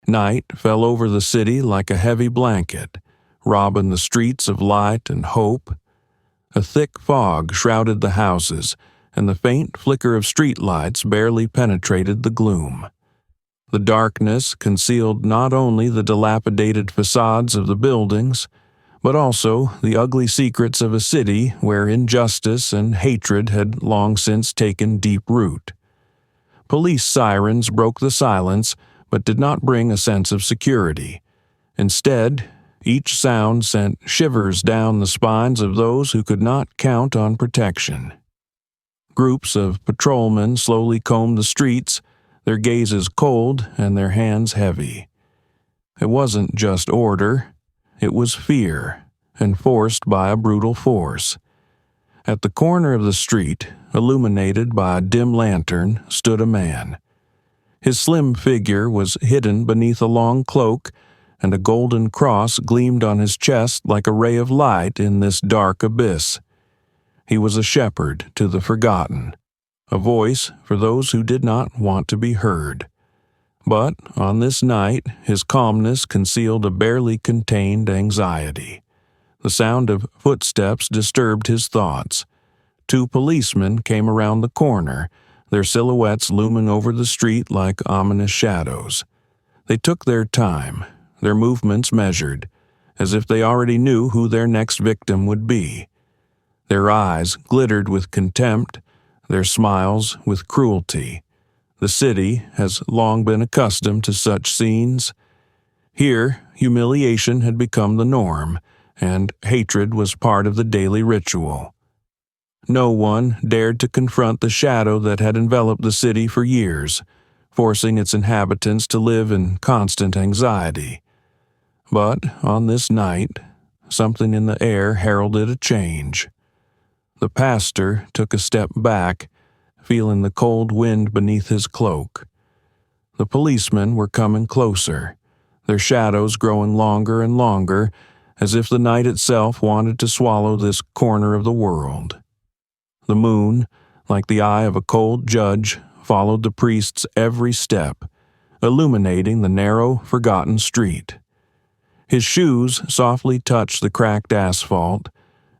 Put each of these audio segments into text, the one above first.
Night fell over the city like a heavy blanket, robbing the streets of light and hope. A thick fog shrouded the houses, and the faint flicker of streetlights barely penetrated the gloom. The darkness concealed not only the dilapidated facades of the buildings, but also the ugly secrets of a city where injustice and hatred had long since taken deep root. Police sirens broke the silence, but did not bring a sense of security. Instead, each sound sent shivers down the spines of those who could not count on protection. Groups of patrolmen slowly combed the streets, their gazes cold and their hands heavy. It wasn't just order, it was fear, enforced by a brutal force. At the corner of the street, illuminated by a dim lantern, stood a man. His slim figure was hidden beneath a long cloak, and a golden cross gleamed on his chest like a ray of light in this dark abyss. He was a shepherd to the forgotten, a voice for those who did not want to be heard. But on this night, his calmness concealed a barely contained anxiety. The sound of footsteps disturbed his thoughts. 2 policemen came around the corner, their silhouettes looming over the street like ominous shadows. They took their time, their movements measured, as if they already knew who their next victim would be. Their eyes glittered with contempt, their smiles with cruelty. The city has long been accustomed to such scenes. Here, humiliation had become the norm, and hatred was part of the daily ritual. No one dared to confront the shadow that had enveloped the city for years, forcing its inhabitants to live in constant anxiety. But on this night, something in the air heralded a change. The pastor took a step back, feeling the cold wind beneath his cloak. The policemen were coming closer, their shadows growing longer and longer, as if the night itself wanted to swallow this corner of the world. The moon, like the eye of a cold judge, followed the priest's every step, illuminating the narrow, forgotten street. His shoes softly touched the cracked asphalt,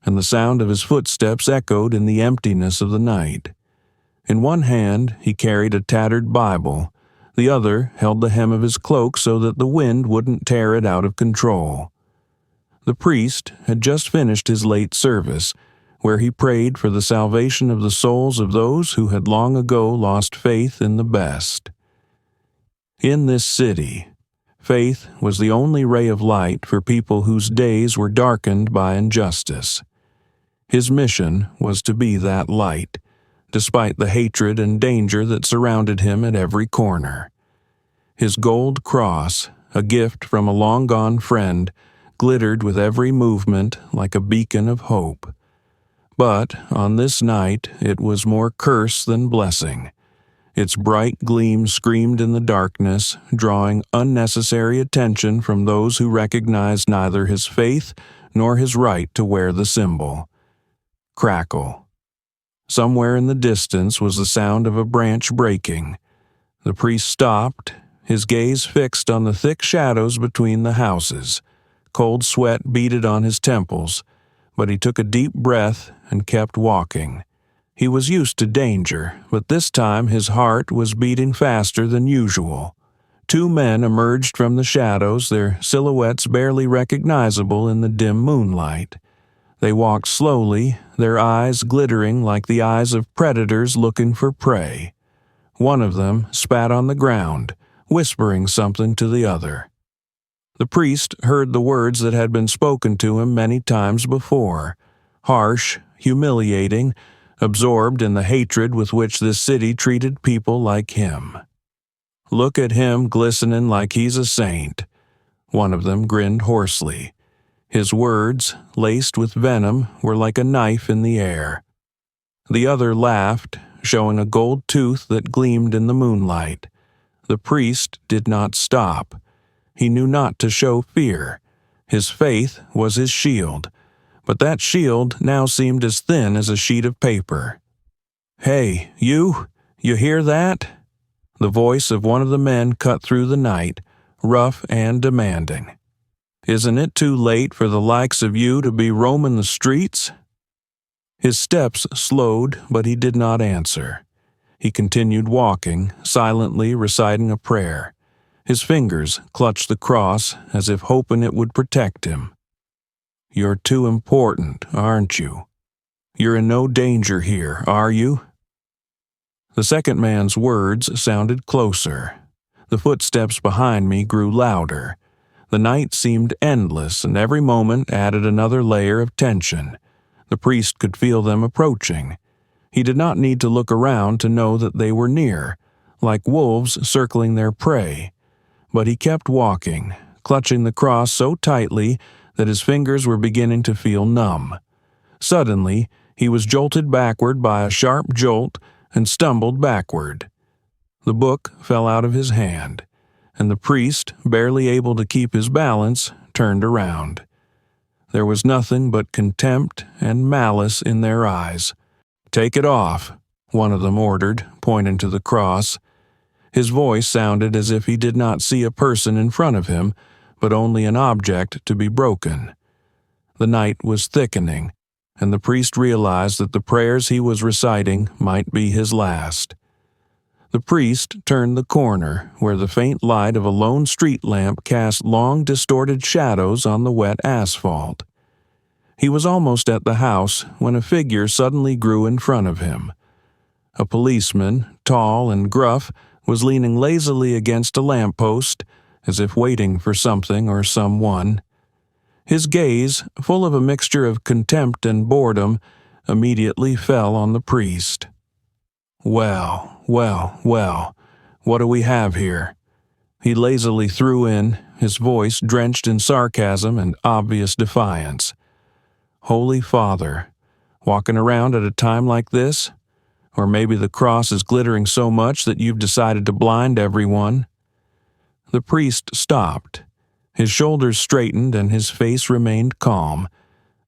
and the sound of his footsteps echoed in the emptiness of the night. In one hand he carried a tattered Bible, the other held the hem of his cloak so that the wind wouldn't tear it out of control. The priest had just finished his late service, where he prayed for the salvation of the souls of those who had long ago lost faith in the best. In this city, faith was the only ray of light for people whose days were darkened by injustice. His mission was to be that light, despite the hatred and danger that surrounded him at every corner. His gold cross, a gift from a long-gone friend, glittered with every movement like a beacon of hope. But on this night it was more curse than blessing. Its bright gleam screamed in the darkness, drawing unnecessary attention from those who recognized neither his faith nor his right to wear the symbol. Crackle. Somewhere in the distance was the sound of a branch breaking. The priest stopped, his gaze fixed on the thick shadows between the houses. Cold sweat beaded on his temples, but he took a deep breath and kept walking. He was used to danger, but this time his heart was beating faster than usual. 2 men emerged from the shadows, their silhouettes barely recognizable in the dim moonlight. They walked slowly, their eyes glittering like the eyes of predators looking for prey. One of them spat on the ground, whispering something to the other. The priest heard the words that had been spoken to him many times before, harsh, humiliating, absorbed in the hatred with which this city treated people like him. "Look at him glistening like he's a saint." One of them grinned hoarsely. His words, laced with venom, were like a knife in the air. The other laughed, showing a gold tooth that gleamed in the moonlight. The priest did not stop. He knew not to show fear. His faith was his shield, but that shield now seemed as thin as a sheet of paper. "Hey, you hear that?" The voice of one of the men cut through the night, rough and demanding. "Isn't it too late for the likes of you to be roaming the streets?" His steps slowed, but he did not answer. He continued walking, silently reciting a prayer. His fingers clutched the cross as if hoping it would protect him. "You're too important, aren't you? You're in no danger here, are you?" The second man's words sounded closer. The footsteps behind me grew louder. The night seemed endless, and every moment added another layer of tension. The priest could feel them approaching. He did not need to look around to know that they were near, like wolves circling their prey. But he kept walking, clutching the cross so tightly that his fingers were beginning to feel numb. Suddenly, he was jolted backward by a sharp jolt and stumbled backward. The book fell out of his hand, and the priest, barely able to keep his balance, turned around. There was nothing but contempt and malice in their eyes. "Take it off," one of them ordered, pointing to the cross. His voice sounded as if he did not see a person in front of him, but only an object to be broken. The night was thickening, and the priest realized that the prayers he was reciting might be his last. The priest turned the corner, where the faint light of a lone street lamp cast long, distorted shadows on the wet asphalt. He was almost at the house when a figure suddenly grew in front of him. A policeman, tall and gruff, was leaning lazily against a lamppost, as if waiting for something or someone. His gaze, full of a mixture of contempt and boredom, immediately fell on the priest. "Well, well, well, what do we have here?" he lazily threw in, his voice drenched in sarcasm and obvious defiance. "Holy Father, walking around at a time like this? Or maybe the cross is glittering so much that you've decided to blind everyone?" The priest stopped. His shoulders straightened and his face remained calm,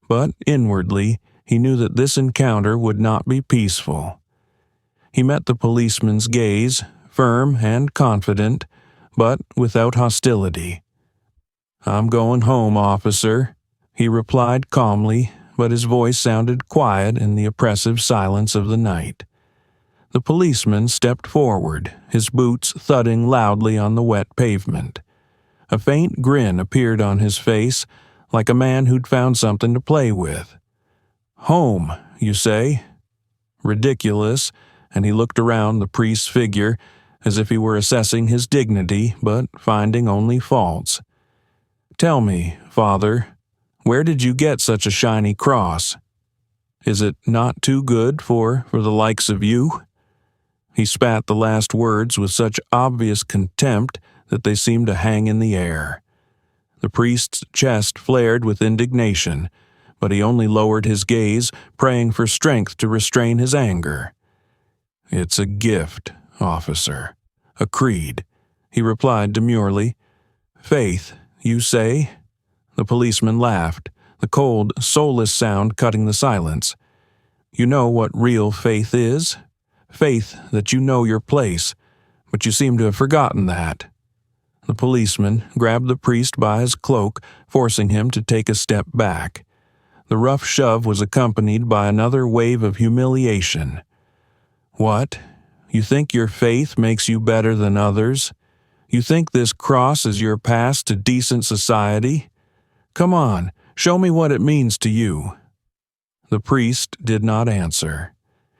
but inwardly he knew that this encounter would not be peaceful. He met the policeman's gaze, firm and confident, but without hostility. "I'm going home, officer," he replied calmly, but his voice sounded quiet in the oppressive silence of the night. The policeman stepped forward, his boots thudding loudly on the wet pavement. A faint grin appeared on his face, like a man who'd found something to play with. "Home, you say? Ridiculous," and he looked around the priest's figure as if he were assessing his dignity, but finding only faults. "Tell me, Father, where did you get such a shiny cross? Is it not too good for the likes of you?" He spat the last words with such obvious contempt that they seemed to hang in the air. The priest's chest flared with indignation, but he only lowered his gaze, praying for strength to restrain his anger. "It's a gift, officer, a creed," he replied demurely. "Faith, you say?" The policeman laughed, the cold, soulless sound cutting the silence. "You know what real faith is? Faith that you know your place, but you seem to have forgotten that." The policeman grabbed the priest by his cloak, forcing him to take a step back. The rough shove was accompanied by another wave of humiliation. "What? You think your faith makes you better than others? You think this cross is your pass to decent society? Come on, show me what it means to you." The priest did not answer.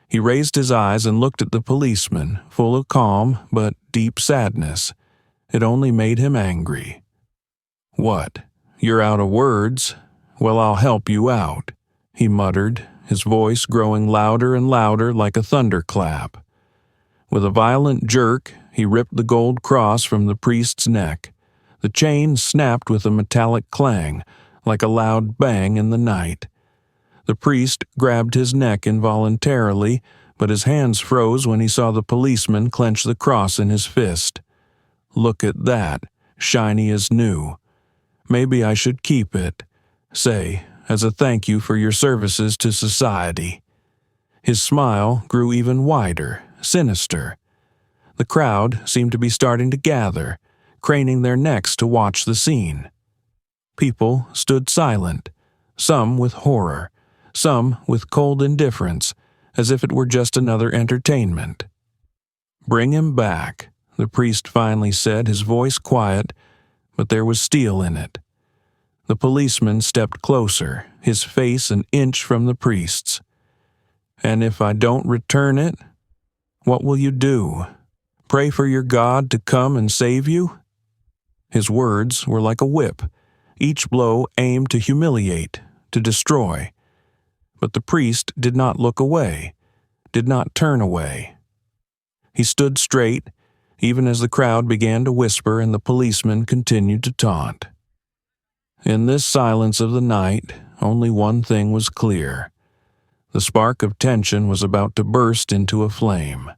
He raised his eyes and looked at the policeman, full of calm but deep sadness. It only made him angry. "What? You're out of words? Well, I'll help you out," he muttered, his voice growing louder and louder like a thunderclap. With a violent jerk, he ripped the gold cross from the priest's neck. The chain snapped with a metallic clang, like a loud bang in the night. The priest grabbed his neck involuntarily, but his hands froze when he saw the policeman clench the cross in his fist. "Look at that, shiny as new. Maybe I should keep it. Say, as a thank you for your services to society." His smile grew even wider, sinister. The crowd seemed to be starting to gather, craning their necks to watch the scene. People stood silent, some with horror, some with cold indifference, as if it were just another entertainment. "Bring him back," the priest finally said, his voice quiet, but there was steel in it. The policeman stepped closer, his face an inch from the priest's. "And if I don't return it, what will you do? Pray for your God to come and save you?" His words were like a whip, each blow aimed to humiliate, to destroy. But the priest did not look away, did not turn away. He stood straight, even as the crowd began to whisper and the policeman continued to taunt. In this silence of the night, only one thing was clear. The spark of tension was about to burst into a flame.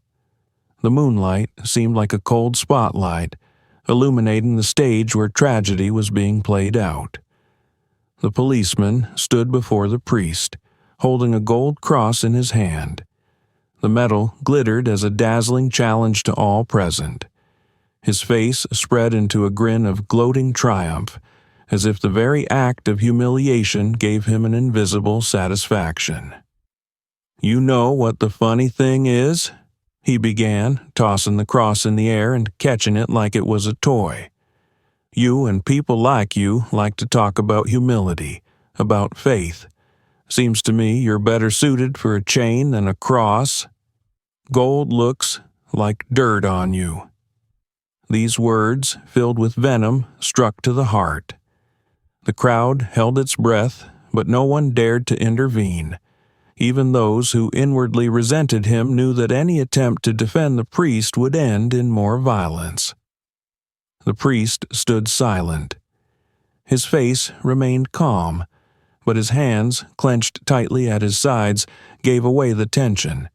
The moonlight seemed like a cold spotlight, illuminating the stage where tragedy was being played out. The policeman stood before the priest, holding a gold cross in his hand. The metal glittered as a dazzling challenge to all present. His face spread into a grin of gloating triumph, as if the very act of humiliation gave him an invisible satisfaction. "You know what the funny thing is?" he began, tossing the cross in the air and catching it like it was a toy. "You and people like you like to talk about humility, about faith. Seems to me you're better suited for a chain than a cross. Gold looks like dirt on you." These words, filled with venom, struck to the heart. The crowd held its breath, but no one dared to intervene. Even those who inwardly resented him knew that any attempt to defend the priest would end in more violence. The priest stood silent. His face remained calm, but his hands, clenched tightly at his sides, gave away the tension.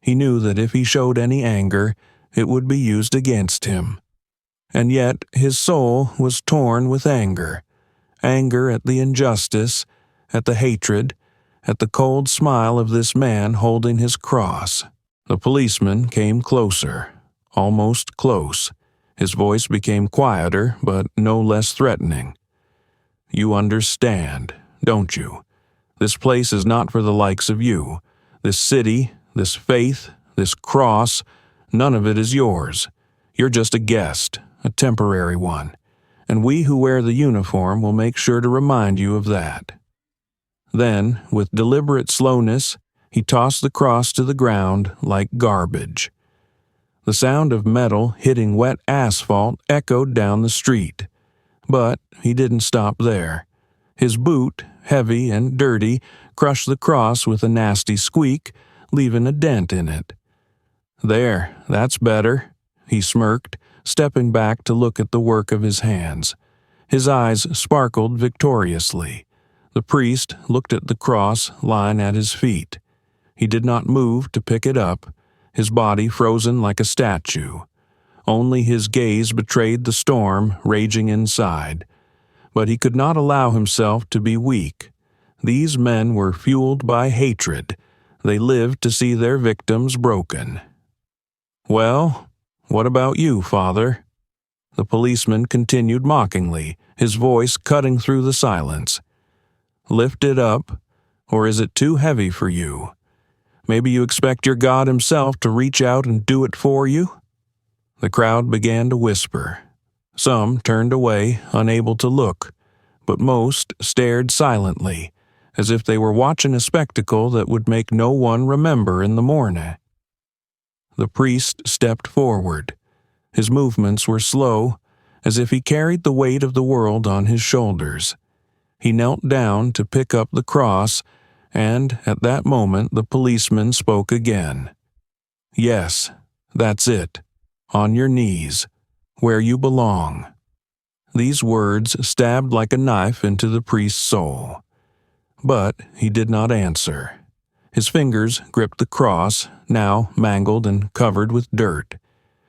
He knew that if he showed any anger, it would be used against him. And yet his soul was torn with anger. Anger at the injustice, at the hatred, at the cold smile of this man holding his cross. The policeman came closer, almost close. His voice became quieter, but no less threatening. "You understand, don't you? This place is not for the likes of you. This city, this faith, this cross, none of it is yours. You're just a guest, a temporary one, and we who wear the uniform will make sure to remind you of that." Then, with deliberate slowness, he tossed the cross to the ground like garbage. The sound of metal hitting wet asphalt echoed down the street. But he didn't stop there. His boot, heavy and dirty, crushed the cross with a nasty squeak, leaving a dent in it. "There, that's better," he smirked, stepping back to look at the work of his hands. His eyes sparkled victoriously. The priest looked at the cross lying at his feet. He did not move to pick it up, his body frozen like a statue. Only his gaze betrayed the storm raging inside. But he could not allow himself to be weak. These men were fueled by hatred. They lived to see their victims broken. "Well, what about you, Father?" The policeman continued mockingly, his voice cutting through the silence. "Lift it up, or is it too heavy for you? Maybe you expect your God himself to reach out and do it for you?" The crowd began to whisper. Some turned away, unable to look, but most stared silently, as if they were watching a spectacle that would make no one remember in the morning. The priest stepped forward. His movements were slow, as if he carried the weight of the world on his shoulders. He knelt down to pick up the cross, and at that moment the policeman spoke again. "Yes, that's it. On your knees, where you belong." These words stabbed like a knife into the priest's soul. But he did not answer. His fingers gripped the cross, now mangled and covered with dirt.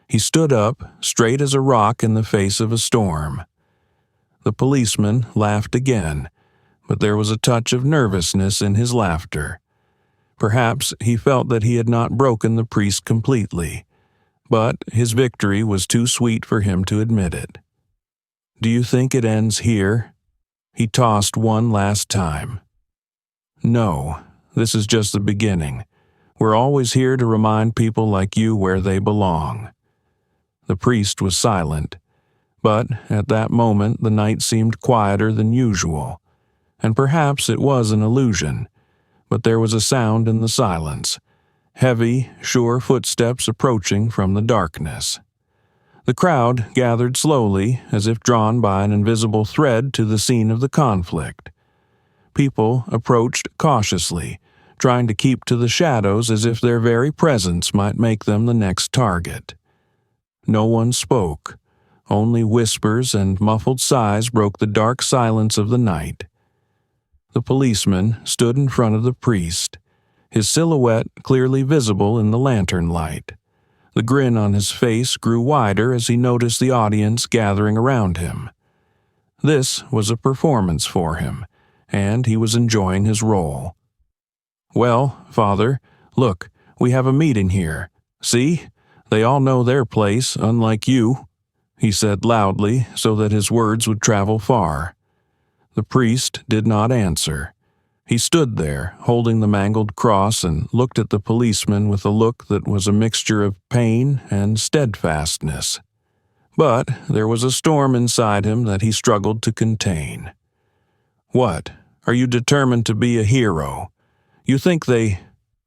He stood up, straight as a rock in the face of a storm. The policeman laughed again, but there was a touch of nervousness in his laughter. Perhaps he felt that he had not broken the priest completely, But his victory was too sweet for him to admit it. "Do you think it ends here?" He tossed one last time. "No, this is just the beginning. We're always here to remind people like you where they belong." The priest was silent, but at that moment the night seemed quieter than usual, and perhaps it was an illusion, but there was a sound in the silence, heavy, sure footsteps approaching from the darkness. The crowd gathered slowly, as if drawn by an invisible thread to the scene of the conflict. People approached cautiously, trying to keep to the shadows as if their very presence might make them the next target. No one spoke. Only whispers and muffled sighs broke the dark silence of the night. The policeman stood in front of the priest, his silhouette clearly visible in the lantern light. The grin on his face grew wider as he noticed the audience gathering around him. This was a performance for him, and he was enjoying his role. "Well, Father, look, we have a meeting here. See? They all know their place, unlike you," he said loudly so that his words would travel far. The priest did not answer. He stood there, holding the mangled cross, and looked at the policeman with a look that was a mixture of pain and steadfastness. But there was a storm inside him that he struggled to contain. "What? Are you determined to be a hero? You think they—"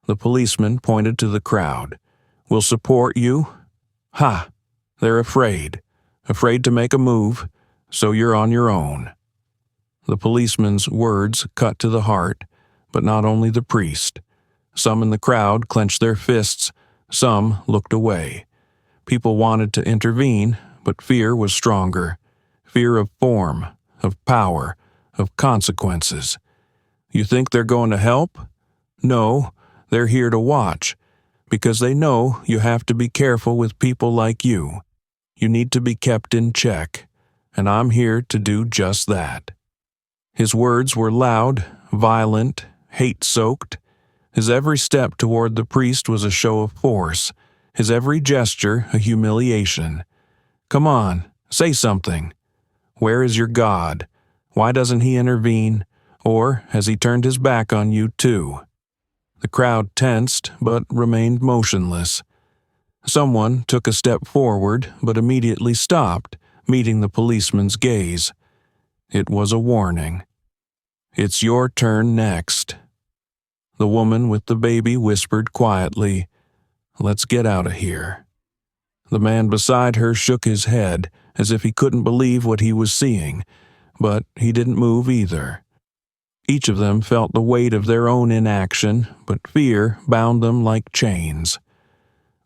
the policeman pointed to the crowd— "will support you? Ha! They're afraid to make a move, so you're on your own." The policeman's words cut to the heart, but not only the priest. Some in the crowd clenched their fists, some looked away. People wanted to intervene, but fear was stronger. Fear of form, of power, of consequences. "You think they're going to help?" "No, they're here to watch, because they know you have to be careful with people like you. You need to be kept in check, and I'm here to do just that." His words were loud, violent, hate-soaked. His every step toward the priest was a show of force, his every gesture a humiliation. "Come on, say something. Where is your God? Why doesn't he intervene? Or has he turned his back on you too?" The crowd tensed but remained motionless. Someone took a step forward but immediately stopped, meeting the policeman's gaze. It was a warning. "It's your turn next." The woman with the baby whispered quietly, "Let's get out of here." The man beside her shook his head as if he couldn't believe what he was seeing, but he didn't move either. Each of them felt the weight of their own inaction, but fear bound them like chains.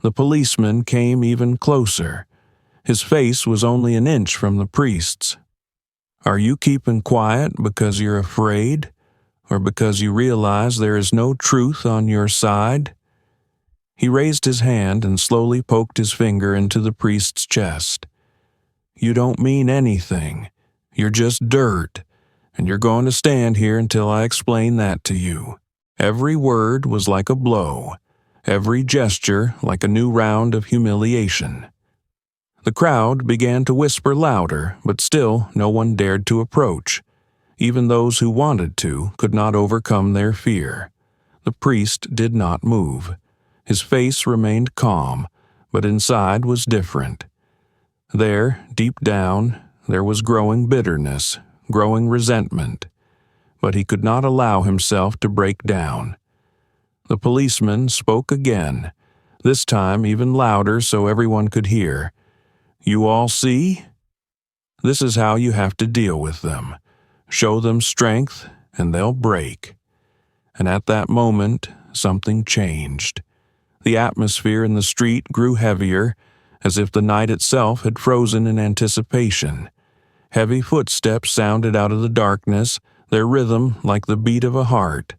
The policeman came even closer. His face was only an inch from the priest's. "Are you keeping quiet because you're afraid, or because you realize there is no truth on your side?" He raised his hand and slowly poked his finger into the priest's chest. "You don't mean anything. You're just dirt, and you're going to stand here until I explain that to you." Every word was like a blow, every gesture like a new round of humiliation. The crowd began to whisper louder, but still no one dared to approach. Even those who wanted to could not overcome their fear. The priest did not move. His face remained calm, but inside was different. There, deep down, there was growing bitterness, growing resentment. But he could not allow himself to break down. The policeman spoke again, this time even louder so everyone could hear. "You all see? This is how you have to deal with them. Show them strength, and they'll break." And at that moment, something changed. The atmosphere in the street grew heavier, as if the night itself had frozen in anticipation. Heavy footsteps sounded out of the darkness, their rhythm like the beat of a heart.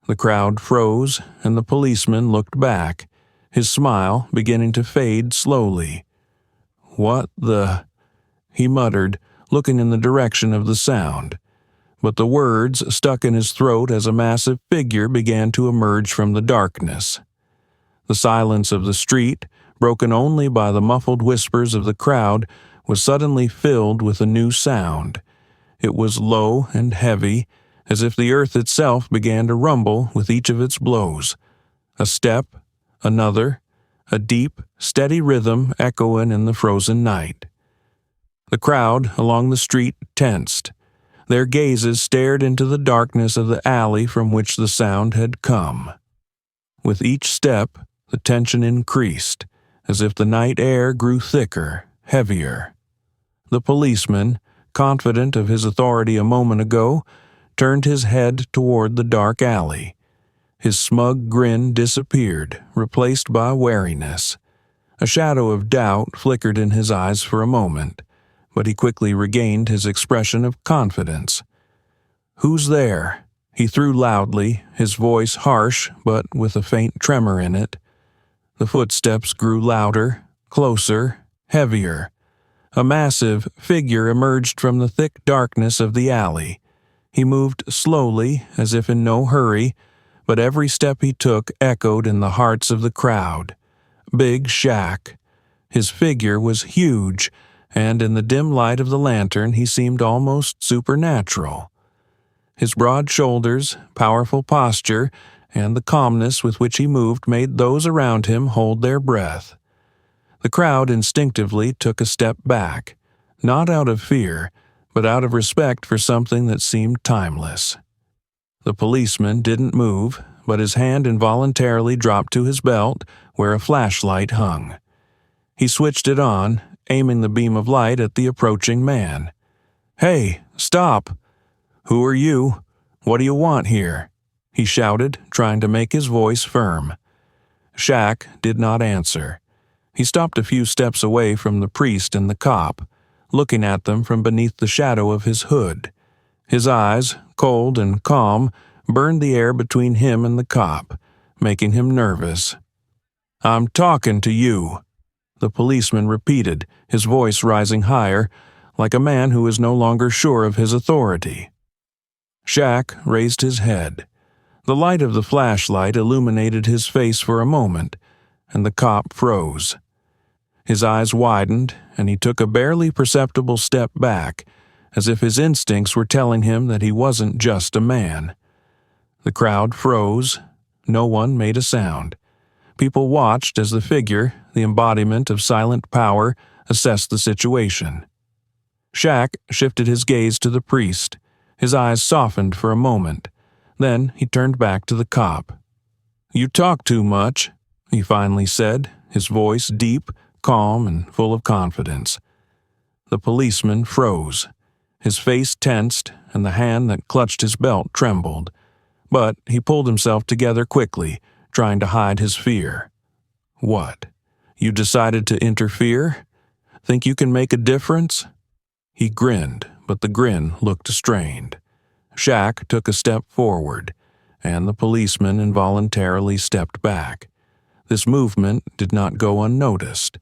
The crowd froze, and the policeman looked back, his smile beginning to fade slowly. "What the—" he muttered, looking in the direction of the sound. But the words stuck in his throat as a massive figure began to emerge from the darkness. The silence of the street, broken only by the muffled whispers of the crowd, was suddenly filled with a new sound. It was low and heavy, as if the earth itself began to rumble with each of its blows. A step, another, a deep, steady rhythm echoing in the frozen night. The crowd along the street tensed. Their gazes stared into the darkness of the alley from which the sound had come. With each step, the tension increased, as if the night air grew thicker, heavier. The policeman, confident of his authority a moment ago, turned his head toward the dark alley. His smug grin disappeared, replaced by wariness. A shadow of doubt flickered in his eyes for a moment, but he quickly regained his expression of confidence. "Who's there?" he threw loudly, his voice harsh but with a faint tremor in it. The footsteps grew louder, closer, heavier. A massive figure emerged from the thick darkness of the alley. He moved slowly, as if in no hurry, but every step he took echoed in the hearts of the crowd. Big Shaq. His figure was huge, and in the dim light of the lantern he seemed almost supernatural. His broad shoulders, powerful posture, and the calmness with which he moved made those around him hold their breath. The crowd instinctively took a step back, not out of fear, but out of respect for something that seemed timeless. The policeman didn't move, but his hand involuntarily dropped to his belt, where a flashlight hung. He switched it on, aiming the beam of light at the approaching man. "Hey, stop! Who are you? What do you want here?" he shouted, trying to make his voice firm. Shaq did not answer. He stopped a few steps away from the priest and the cop, looking at them from beneath the shadow of his hood. His eyes, cold and calm, burned the air between him and the cop, making him nervous. "I'm talking to you," the policeman repeated, his voice rising higher, like a man who is no longer sure of his authority. Shaq raised his head. The light of the flashlight illuminated his face for a moment, and the cop froze. His eyes widened, and he took a barely perceptible step back, as if his instincts were telling him that he wasn't just a man. The crowd froze. No one made a sound. People watched as the figure, the embodiment of silent power, assessed the situation. Shaq shifted his gaze to the priest. His eyes softened for a moment. Then he turned back to the cop. "You talk too much," he finally said, his voice deep, calm, and full of confidence. The policeman froze. His face tensed, and the hand that clutched his belt trembled. But he pulled himself together quickly, trying to hide his fear. "What? You decided to interfere? Think you can make a difference?" He grinned, but the grin looked strained. Shaq took a step forward, and the policeman involuntarily stepped back. This movement did not go unnoticed.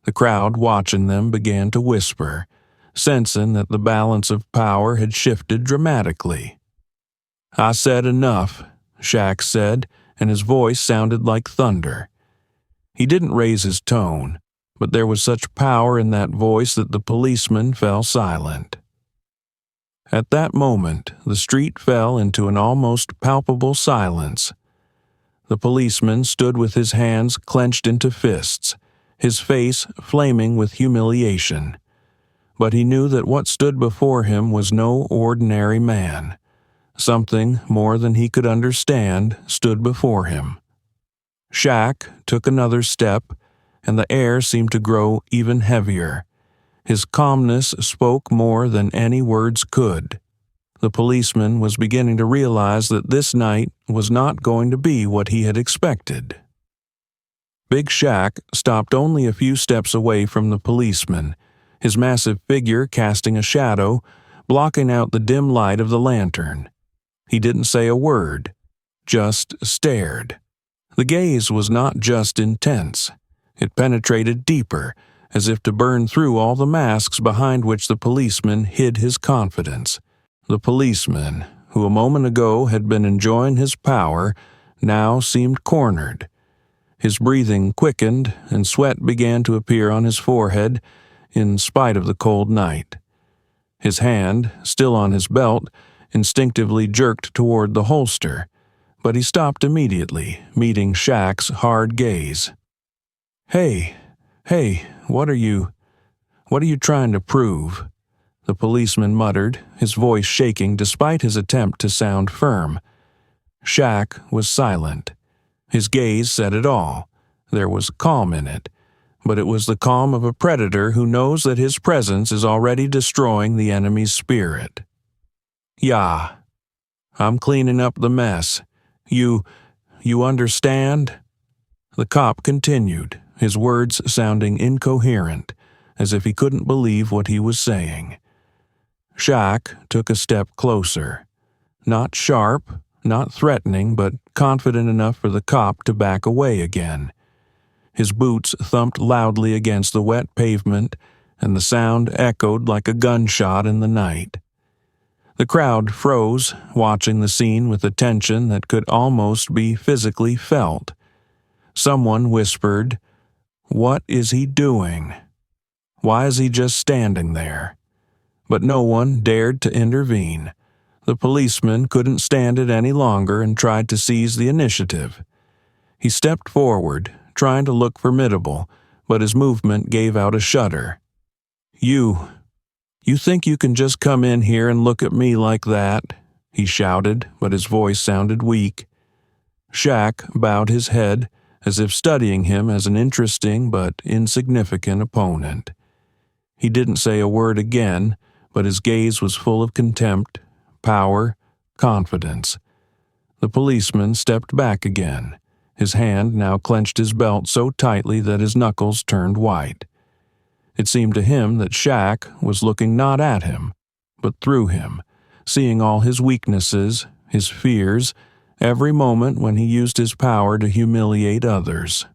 The crowd watching them began to whisper, sensing that the balance of power had shifted dramatically. "I said enough," Shaq said, and his voice sounded like thunder. He didn't raise his tone, but there was such power in that voice that the policeman fell silent. At that moment, the street fell into an almost palpable silence. The policeman stood with his hands clenched into fists, his face flaming with humiliation. But he knew that what stood before him was no ordinary man. Something more than he could understand stood before him. Shaq took another step, and the air seemed to grow even heavier. His calmness spoke more than any words could. The policeman was beginning to realize that this night was not going to be what he had expected. Big Shaq stopped only a few steps away from the policeman, his massive figure casting a shadow, blocking out the dim light of the lantern. He didn't say a word, just stared. The gaze was not just intense. It penetrated deeper, as if to burn through all the masks behind which the policeman hid his confidence. The policeman, who a moment ago had been enjoying his power, now seemed cornered. His breathing quickened, and sweat began to appear on his forehead in spite of the cold night. His hand, still on his belt, instinctively jerked toward the holster, but he stopped immediately, meeting Shaq's hard gaze. Hey, what are you trying to prove?" the policeman muttered, his voice shaking despite his attempt to sound firm. Shaq was silent. His gaze said it all. There was calm in it, but it was the calm of a predator who knows that his presence is already destroying the enemy's spirit. "Yeah, I'm cleaning up the mess. You understand?" The cop continued, his words sounding incoherent, as if he couldn't believe what he was saying. Shaq took a step closer. Not sharp, not threatening, but confident enough for the cop to back away again. His boots thumped loudly against the wet pavement, and the sound echoed like a gunshot in the night. The crowd froze, watching the scene with a tension that could almost be physically felt. Someone whispered, "What is he doing? Why is he just standing there?" But no one dared to intervene. The policeman couldn't stand it any longer and tried to seize the initiative. He stepped forward, trying to look formidable, but his movement gave out a shudder. You think you can just come in here and look at me like that?" he shouted, but his voice sounded weak. Shaq bowed his head, as if studying him as an interesting but insignificant opponent. He didn't say a word again, but his gaze was full of contempt, power, confidence. The policeman stepped back again. His hand now clenched his belt so tightly that his knuckles turned white. It seemed to him that Shaq was looking not at him, but through him, seeing all his weaknesses, his fears, every moment when he used his power to humiliate others.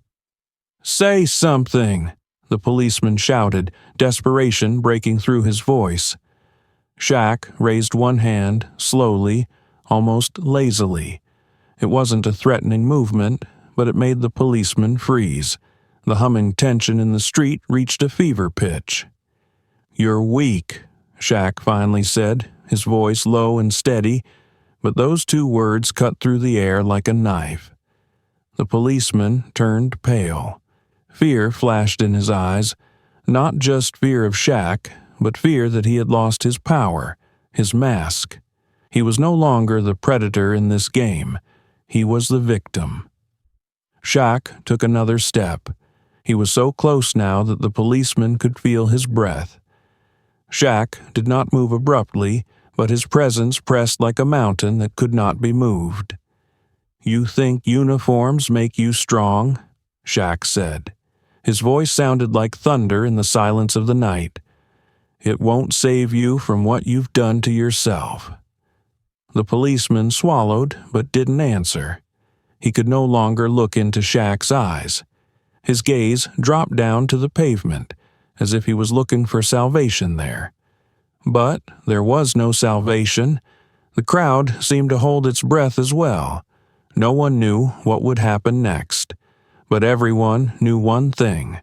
"Say something!" the policeman shouted, desperation breaking through his voice. Shaq raised one hand, slowly, almost lazily. It wasn't a threatening movement, but it made the policeman freeze. The humming tension in the street reached a fever pitch. "You're weak," Shaq finally said, his voice low and steady, but those two words cut through the air like a knife. The policeman turned pale. Fear flashed in his eyes, not just fear of Shaq, but fear that he had lost his power, his mask. He was no longer the predator in this game. He was the victim. Shaq took another step. He was so close now that the policeman could feel his breath. Shaq did not move abruptly, but his presence pressed like a mountain that could not be moved. "You think uniforms make you strong?" Shaq said. His voice sounded like thunder in the silence of the night. "It won't save you from what you've done to yourself." The policeman swallowed but didn't answer. He could no longer look into Shaq's eyes. His gaze dropped down to the pavement, as if he was looking for salvation there. But there was no salvation. The crowd seemed to hold its breath as well. No one knew what would happen next. But everyone knew one thing.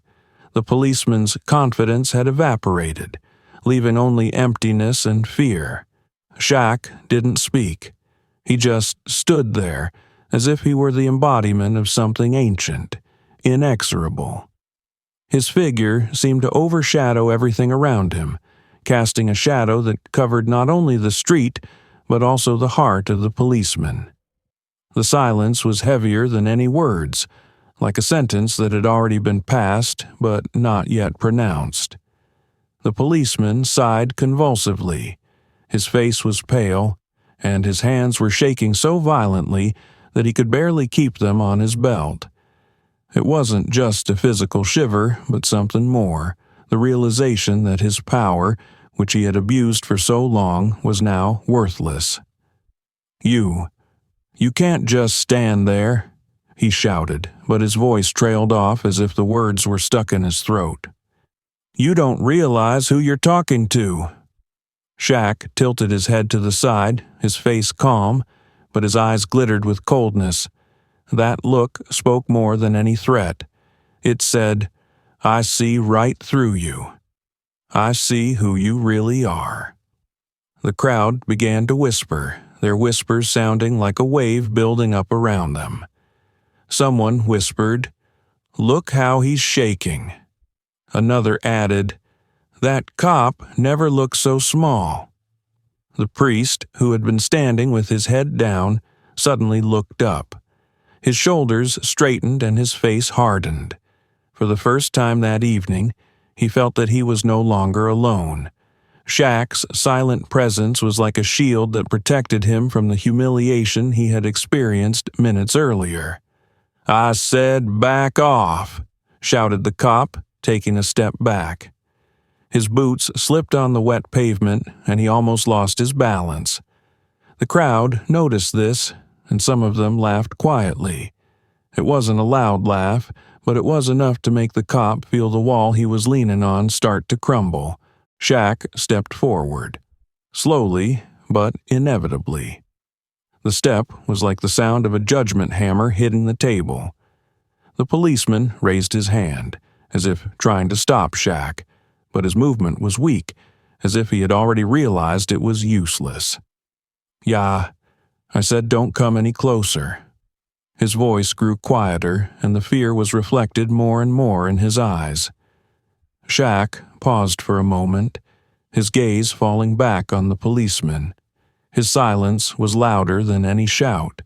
The policeman's confidence had evaporated, leaving only emptiness and fear. Shaq didn't speak. He just stood there, as if he were the embodiment of something ancient, inexorable. His figure seemed to overshadow everything around him, casting a shadow that covered not only the street, but also the heart of the policeman. The silence was heavier than any words, like a sentence that had already been passed, but not yet pronounced. The policeman sighed convulsively. His face was pale, and his hands were shaking so violently that he could barely keep them on his belt. It wasn't just a physical shiver, but something more, the realization that his power, which he had abused for so long, was now worthless. You can't just stand there," he shouted, but his voice trailed off as if the words were stuck in his throat. "You don't realize who you're talking to." Shaq tilted his head to the side, his face calm, but his eyes glittered with coldness. That look spoke more than any threat. It said, "I see right through you. I see who you really are." The crowd began to whisper, their whispers sounding like a wave building up around them. Someone whispered, "Look how he's shaking." Another added, "That cop never looked so small." The priest, who had been standing with his head down, suddenly looked up. His shoulders straightened and his face hardened. For the first time that evening, he felt that he was no longer alone. Shaq's silent presence was like a shield that protected him from the humiliation he had experienced minutes earlier. "I said back off," shouted the cop, taking a step back. His boots slipped on the wet pavement, and he almost lost his balance. The crowd noticed this, and some of them laughed quietly. It wasn't a loud laugh, but it was enough to make the cop feel the wall he was leaning on start to crumble. Shaq stepped forward. Slowly, but inevitably. The step was like the sound of a judgment hammer hitting the table. The policeman raised his hand, as if trying to stop Shaq, but his movement was weak, as if he had already realized it was useless. "Yeah, I said don't come any closer." His voice grew quieter, and the fear was reflected more and more in his eyes. Shaq paused for a moment, his gaze falling back on the policeman. His silence was louder than any shout.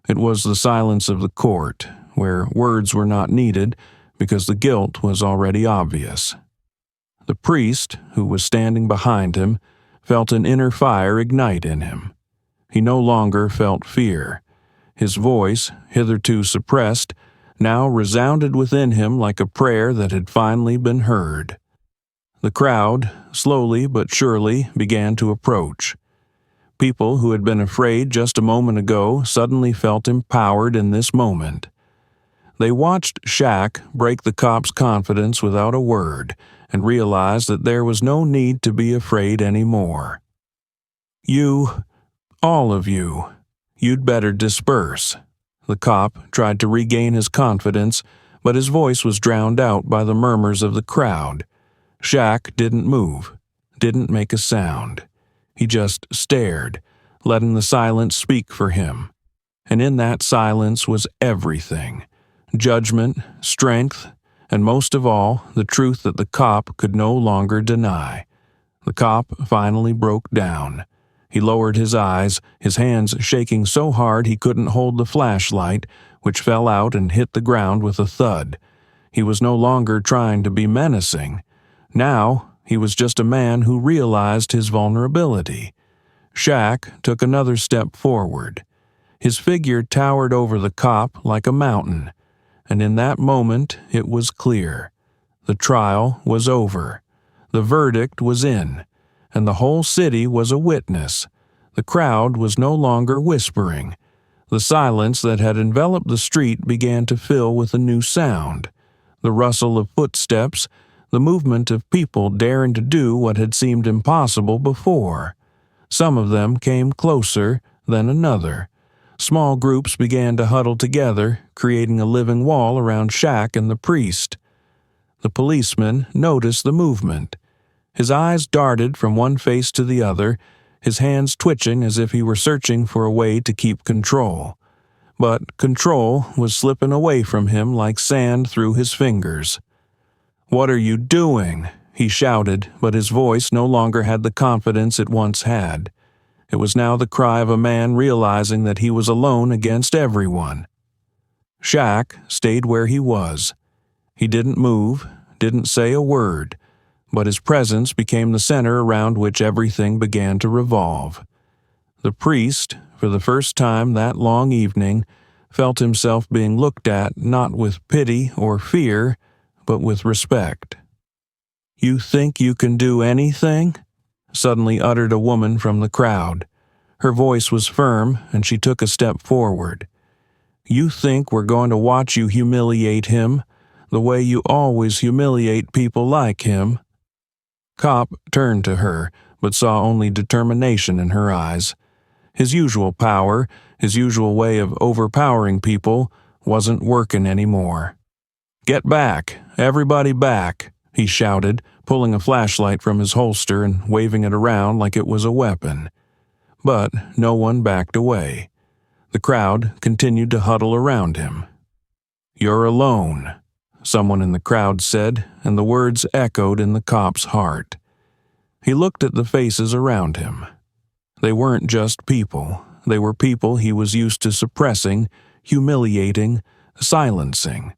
It was the silence of the court, where words were not needed because the guilt was already obvious. The priest, who was standing behind him, felt an inner fire ignite in him. He no longer felt fear. His voice, hitherto suppressed, now resounded within him like a prayer that had finally been heard. The crowd, slowly but surely, began to approach. People who had been afraid just a moment ago suddenly felt empowered in this moment. They watched Shaq break the cop's confidence without a word and realized that there was no need to be afraid anymore. "You, all of you, you'd better disperse." The cop tried to regain his confidence, but his voice was drowned out by the murmurs of the crowd. Shaq didn't move, didn't make a sound. He just stared, letting the silence speak for him. And in that silence was everything: judgment, strength, and most of all, the truth that the cop could no longer deny. The cop finally broke down. He lowered his eyes, his hands shaking so hard he couldn't hold the flashlight, which fell out and hit the ground with a thud. He was no longer trying to be menacing. Now, he was just a man who realized his vulnerability. Shaq took another step forward. His figure towered over the cop like a mountain, and in that moment it was clear. The trial was over. The verdict was in, and the whole city was a witness. The crowd was no longer whispering. The silence that had enveloped the street began to fill with a new sound. The rustle of footsteps, the movement of people daring to do what had seemed impossible before. Some of them came closer, then another. Small groups began to huddle together, creating a living wall around Shaq and the priest. The policeman noticed the movement. His eyes darted from one face to the other, his hands twitching as if he were searching for a way to keep control. But control was slipping away from him like sand through his fingers. "What are you doing?" he shouted, but his voice no longer had the confidence it once had. It was now the cry of a man realizing that he was alone against everyone. Shaq stayed where he was. He didn't move, didn't say a word, but his presence became the center around which everything began to revolve. The priest, for the first time that long evening, felt himself being looked at not with pity or fear, but with respect. "You think you can do anything?" suddenly uttered a woman from the crowd. Her voice was firm, and she took a step forward. "You think we're going to watch you humiliate him, the way you always humiliate people like him?" Cop turned to her, but saw only determination in her eyes. His usual power, his usual way of overpowering people, wasn't working anymore. "Get back! Everybody back!" he shouted, pulling a flashlight from his holster and waving it around like it was a weapon. But no one backed away. The crowd continued to huddle around him. "You're alone," someone in the crowd said, and the words echoed in the cop's heart. He looked at the faces around him. They weren't just people. They were people he was used to suppressing, humiliating, silencing.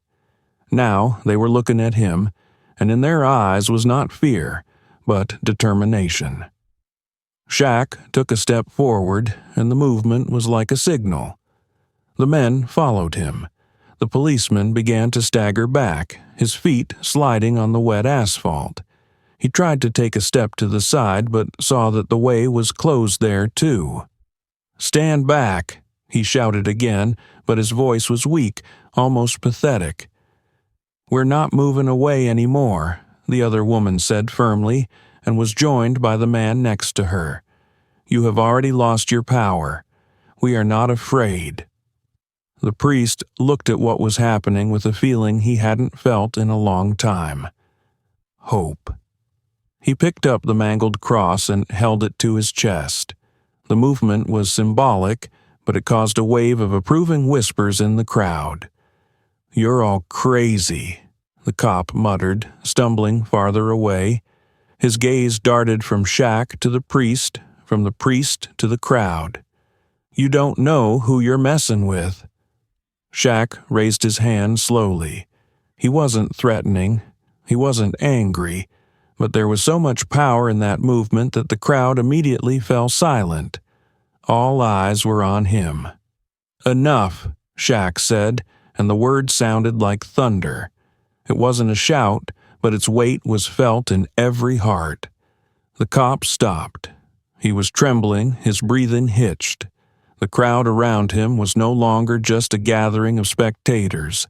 Now they were looking at him, and in their eyes was not fear, but determination. Shaq took a step forward, and the movement was like a signal. The men followed him. The policeman began to stagger back, his feet sliding on the wet asphalt. He tried to take a step to the side, but saw that the way was closed there, too. "Stand back," he shouted again, but his voice was weak, almost pathetic. "We're not moving away anymore," the other woman said firmly, and was joined by the man next to her. "You have already lost your power. We are not afraid." The priest looked at what was happening with a feeling he hadn't felt in a long time. Hope. He picked up the mangled cross and held it to his chest. The movement was symbolic, but it caused a wave of approving whispers in the crowd. "You're all crazy," the cop muttered, stumbling farther away. His gaze darted from Shaq to the priest, from the priest to the crowd. "You don't know who you're messing with." Shaq raised his hand slowly. He wasn't threatening. He wasn't angry. But there was so much power in that movement that the crowd immediately fell silent. All eyes were on him. "Enough," Shaq said, and the word sounded like thunder. It wasn't a shout, but its weight was felt in every heart. The cop stopped. He was trembling, his breathing hitched. The crowd around him was no longer just a gathering of spectators.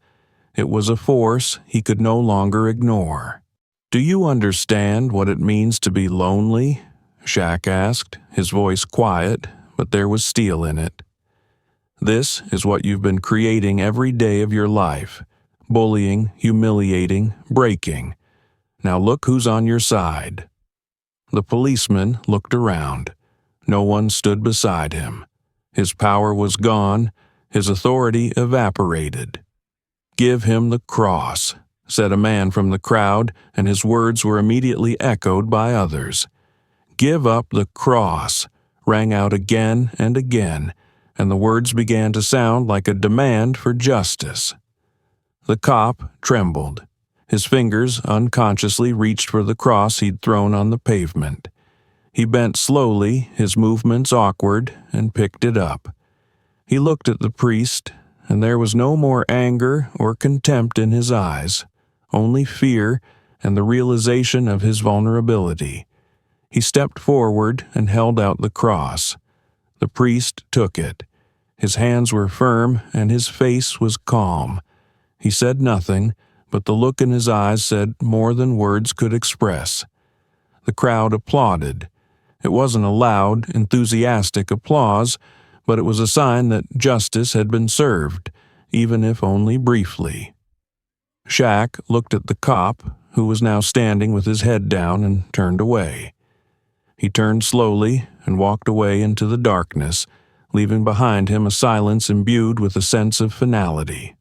It was a force he could no longer ignore. "Do you understand what it means to be lonely?" Shaq asked, his voice quiet, but there was steel in it. "This is what you've been creating every day of your life. Bullying, humiliating, breaking. Now look who's on your side." The policeman looked around. No one stood beside him. His power was gone, his authority evaporated. "Give him the cross," said a man from the crowd, and his words were immediately echoed by others. "Give up the cross," rang out again and again, and the words began to sound like a demand for justice. The cop trembled. His fingers unconsciously reached for the cross he'd thrown on the pavement. He bent slowly, his movements awkward, and picked it up. He looked at the priest, and there was no more anger or contempt in his eyes, only fear and the realization of his vulnerability. He stepped forward and held out the cross. The priest took it. His hands were firm and his face was calm. He said nothing, but the look in his eyes said more than words could express. The crowd applauded. It wasn't a loud, enthusiastic applause, but it was a sign that justice had been served, even if only briefly. Shaq looked at the cop, who was now standing with his head down, and turned away. He turned slowly and walked away into the darkness, leaving behind him a silence imbued with a sense of finality.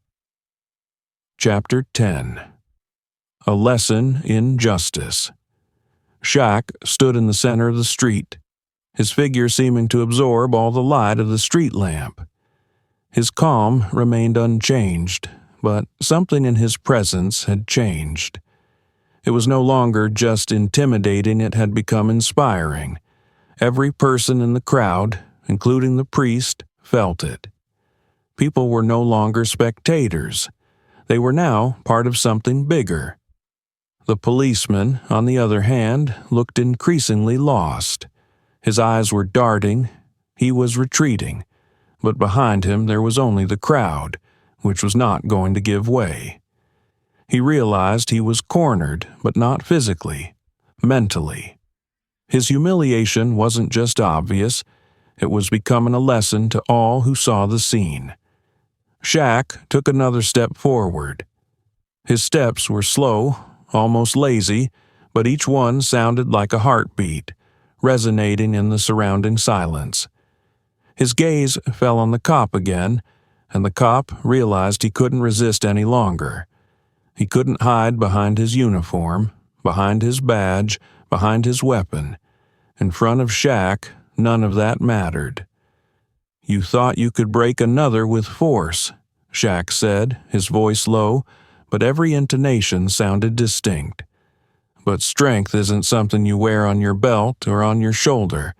Chapter 10. A Lesson in Justice. Shaq stood in the center of the street, his figure seeming to absorb all the light of the street lamp. His calm remained unchanged, but something in his presence had changed. It was no longer just intimidating, it had become inspiring. Every person in the crowd, including the priest, felt it. People were no longer spectators. They were now part of something bigger. The policeman, on the other hand, looked increasingly lost. His eyes were darting. He was retreating. But behind him there was only the crowd, which was not going to give way. He realized he was cornered, but not physically, mentally. His humiliation wasn't just obvious, It was becoming a lesson to all who saw the scene. Shaq took another step forward. His steps were slow, almost lazy, but each one sounded like a heartbeat, resonating in the surrounding silence. His gaze fell on the cop again, and the cop realized he couldn't resist any longer. He couldn't hide behind his uniform, behind his badge, behind his weapon. In front of Shaq, none of that mattered. "You thought you could break another with force," Shaq said, his voice low, but every intonation sounded distinct. "But strength isn't something you wear on your belt or on your shoulder.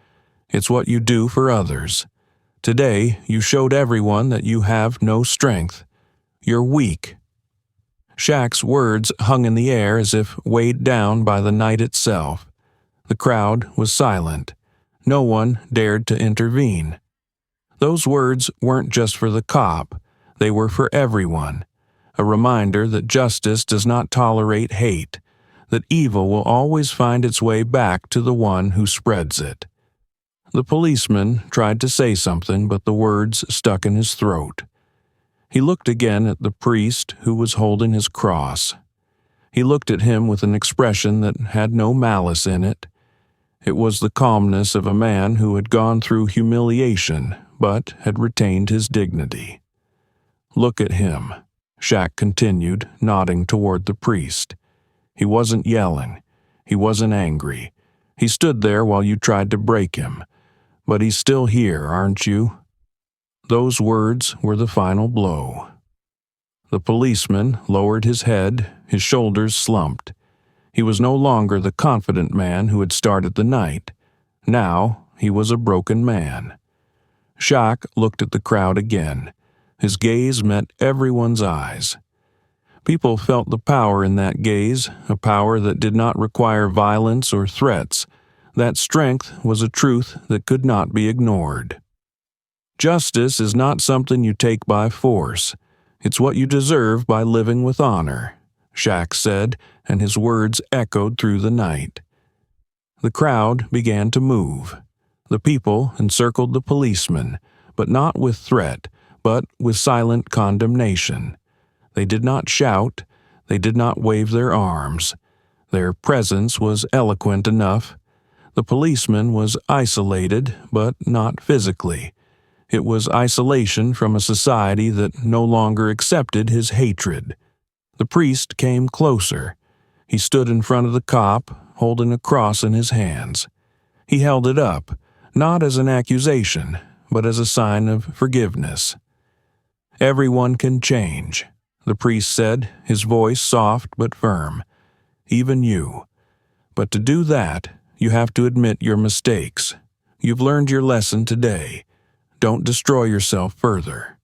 It's what you do for others. Today, you showed everyone that you have no strength. You're weak." Shaq's words hung in the air as if weighed down by the night itself. The crowd was silent. No one dared to intervene. Those words weren't just for the cop. They were for everyone. A reminder that justice does not tolerate hate, that evil will always find its way back to the one who spreads it. The policeman tried to say something, but the words stuck in his throat. He looked again at the priest who was holding his cross. He looked at him with an expression that had no malice in it. It was the calmness of a man who had gone through humiliation, but had retained his dignity. "Look at him," Shaq continued, nodding toward the priest. "He wasn't yelling. He wasn't angry. He stood there while you tried to break him. But he's still here, aren't you?" Those words were the final blow. The policeman lowered his head, his shoulders slumped. He was no longer the confident man who had started the night. Now he was a broken man. Shaq looked at the crowd again. His gaze met everyone's eyes. People felt the power in that gaze, a power that did not require violence or threats. That strength was a truth that could not be ignored. Justice is not something you take by force. It's what you deserve by living with honor, Shaq said, and his words echoed through the night. The crowd began to move. The people encircled the policeman, but not with threat, but with silent condemnation. They did not shout. They did not wave their arms. Their presence was eloquent enough. The policeman was isolated, but not physically. It was isolation from a society that no longer accepted his hatred. The priest came closer. He stood in front of the cop, holding a cross in his hands. He held it up, not as an accusation, but as a sign of forgiveness. "Everyone can change," the priest said, his voice soft but firm. "Even you. But to do that, you have to admit your mistakes. You've learned your lesson today. Don't destroy yourself further."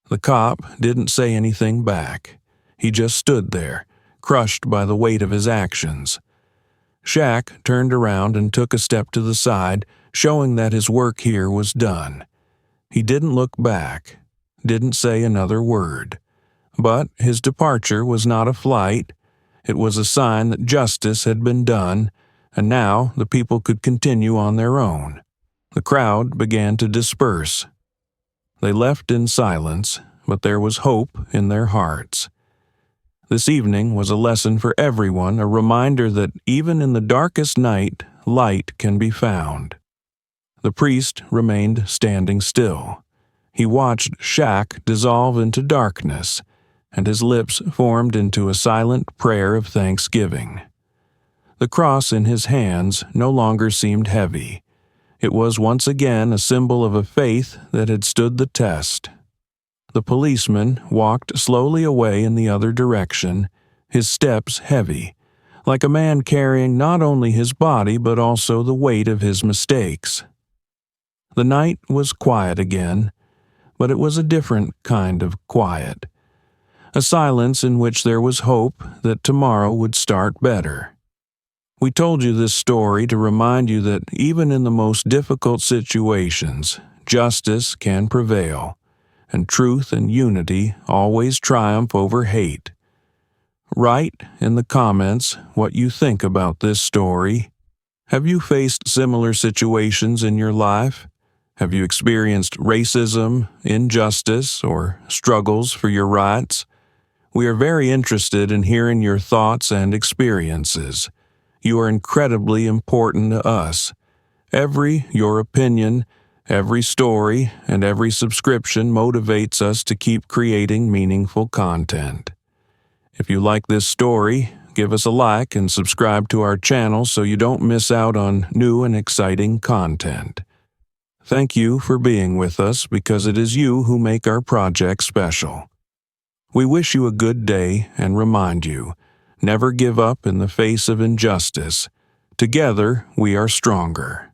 The cop didn't say anything back. He just stood there, crushed by the weight of his actions. Shaq turned around and took a step to the side, showing that his work here was done. He didn't look back, didn't say another word. But his departure was not a flight. It was a sign that justice had been done, and now the people could continue on their own. The crowd began to disperse. They left in silence, but there was hope in their hearts. This evening was a lesson for everyone, a reminder that even in the darkest night, light can be found. The priest remained standing still. He watched Shaq dissolve into darkness, and his lips formed into a silent prayer of thanksgiving. The cross in his hands no longer seemed heavy. It was once again a symbol of a faith that had stood the test. The policeman walked slowly away in the other direction, his steps heavy, like a man carrying not only his body but also the weight of his mistakes. The night was quiet again, but it was a different kind of quiet. A silence in which there was hope that tomorrow would start better. We told you this story to remind you that even in the most difficult situations, justice can prevail, and truth and unity always triumph over hate. Write in the comments what you think about this story. Have you faced similar situations in your life? Have you experienced racism, injustice, or struggles for your rights? We are very interested in hearing your thoughts and experiences. You are incredibly important to us. Your opinion, every story, and every subscription motivates us to keep creating meaningful content. If you like this story, give us a like and subscribe to our channel so you don't miss out on new and exciting content. Thank you for being with us because it is you who make our project special. We wish you a good day and remind you, never give up in the face of injustice. Together, we are stronger.